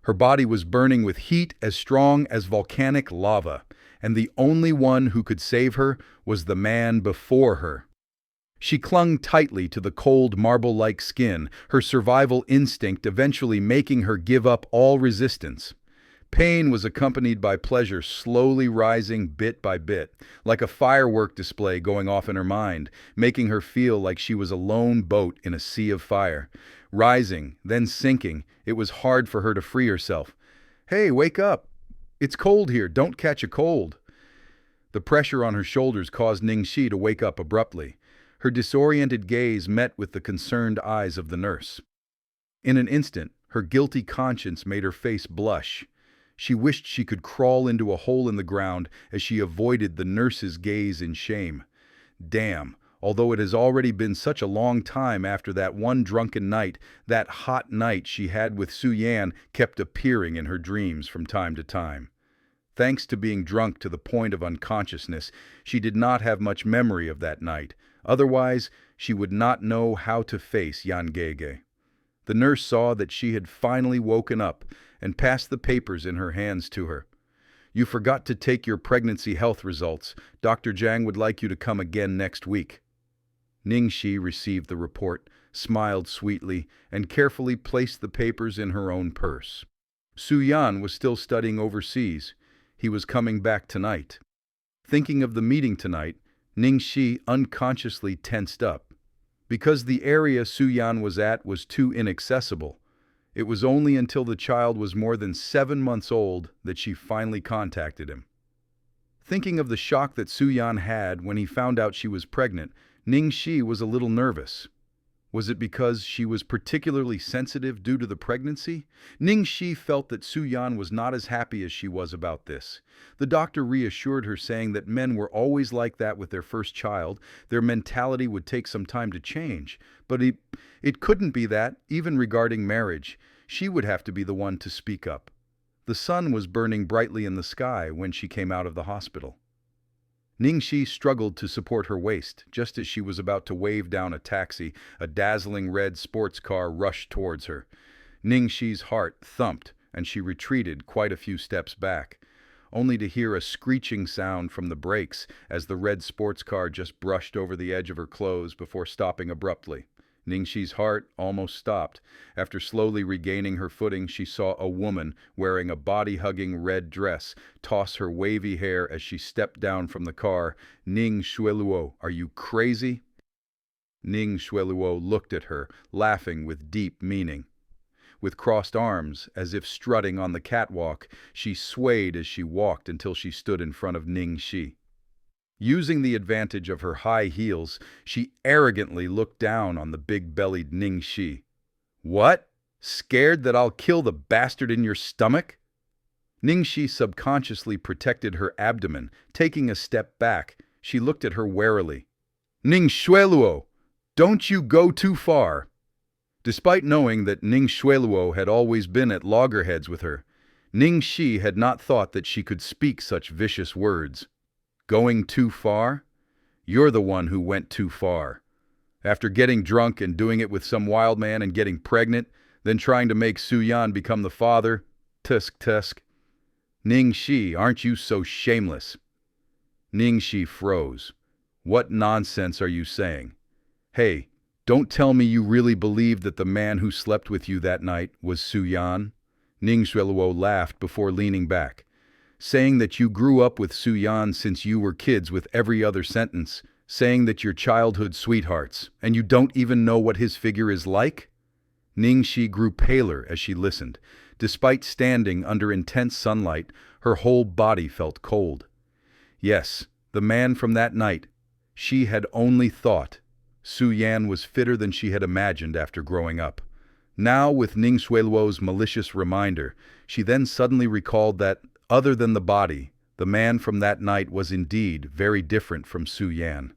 Her body was burning with heat as strong as volcanic lava, and the only one who could save her was the man before her. She clung tightly to the cold marble-like skin, her survival instinct eventually making her give up all resistance. Pain was accompanied by pleasure slowly rising bit by bit, like a firework display going off in her mind, making her feel like she was a lone boat in a sea of fire. Rising, then sinking, it was hard for her to free herself. "Hey, wake up! It's cold here, don't catch a cold." The pressure on her shoulders caused Ningxi to wake up abruptly. Her disoriented gaze met with the concerned eyes of the nurse. In an instant, her guilty conscience made her face blush. She wished she could crawl into a hole in the ground as she avoided the nurse's gaze in shame. Damn, although it has already been such a long time after that one drunken night, that hot night she had with Su Yan kept appearing in her dreams from time to time. Thanks to being drunk to the point of unconsciousness, she did not have much memory of that night. Otherwise, she would not know how to face Yan Gege. The nurse saw that she had finally woken up and passed the papers in her hands to her. "You forgot to take your pregnancy health results. Dr. Zhang would like you to come again next week." Ningxi received the report, smiled sweetly, and carefully placed the papers in her own purse. Su Yan was still studying overseas. He was coming back tonight. Thinking of the meeting tonight, Ningxi unconsciously tensed up. Because the area Su Yan was at was too inaccessible, it was only until the child was more than 7 months old that she finally contacted him. Thinking of the shock that Su Yan had when he found out she was pregnant, Ningxi was a little nervous. Was it because she was particularly sensitive due to the pregnancy? Ningxi felt that Su Yan was not as happy as she was about this. The doctor reassured her, saying that men were always like that with their first child. Their mentality would take some time to change. But it couldn't be that, even regarding marriage. She would have to be the one to speak up. The sun was burning brightly in the sky when she came out of the hospital. Ningxi struggled to support her waist. Just as she was about to wave down a taxi, a dazzling red sports car rushed towards her. Ningxi's heart thumped, and she retreated quite a few steps back, only to hear a screeching sound from the brakes as the red sports car just brushed over the edge of her clothes before stopping abruptly. Ningxi's heart almost stopped. After slowly regaining her footing, she saw a woman wearing a body-hugging red dress toss her wavy hair as she stepped down from the car. "Ning Xueluo, are you crazy?" Ning Xueluo looked at her, laughing with deep meaning. With crossed arms, as if strutting on the catwalk, she swayed as she walked until she stood in front of Ningxi. Using the advantage of her high heels, she arrogantly looked down on the big-bellied Ningxi. "What? Scared that I'll kill the bastard in your stomach?" Ningxi subconsciously protected her abdomen. Taking a step back, she looked at her warily. "Ning Xueluo, don't you go too far." Despite knowing that Ning Xueluo had always been at loggerheads with her, Ningxi had not thought that she could speak such vicious words. "Going too far? You're the one who went too far. After getting drunk and doing it with some wild man and getting pregnant, then trying to make Su Yan become the father. Tusk tusk. Ningxi, aren't you so shameless?" Ningxi froze. "What nonsense are you saying? Hey, don't tell me you really believe that the man who slept with you that night was Su Yan?" Ning Xueluo laughed before leaning back. "Saying that you grew up with Su Yan since you were kids with every other sentence, saying that you're childhood sweethearts, and you don't even know what his figure is like?" Ningxi grew paler as she listened. Despite standing under intense sunlight, her whole body felt cold. Yes, the man from that night. She had only thought Su Yan was fitter than she had imagined after growing up. Now, with Ning Xueluo's malicious reminder, she then suddenly recalled that, other than the body, the man from that night was indeed very different from Su Yan.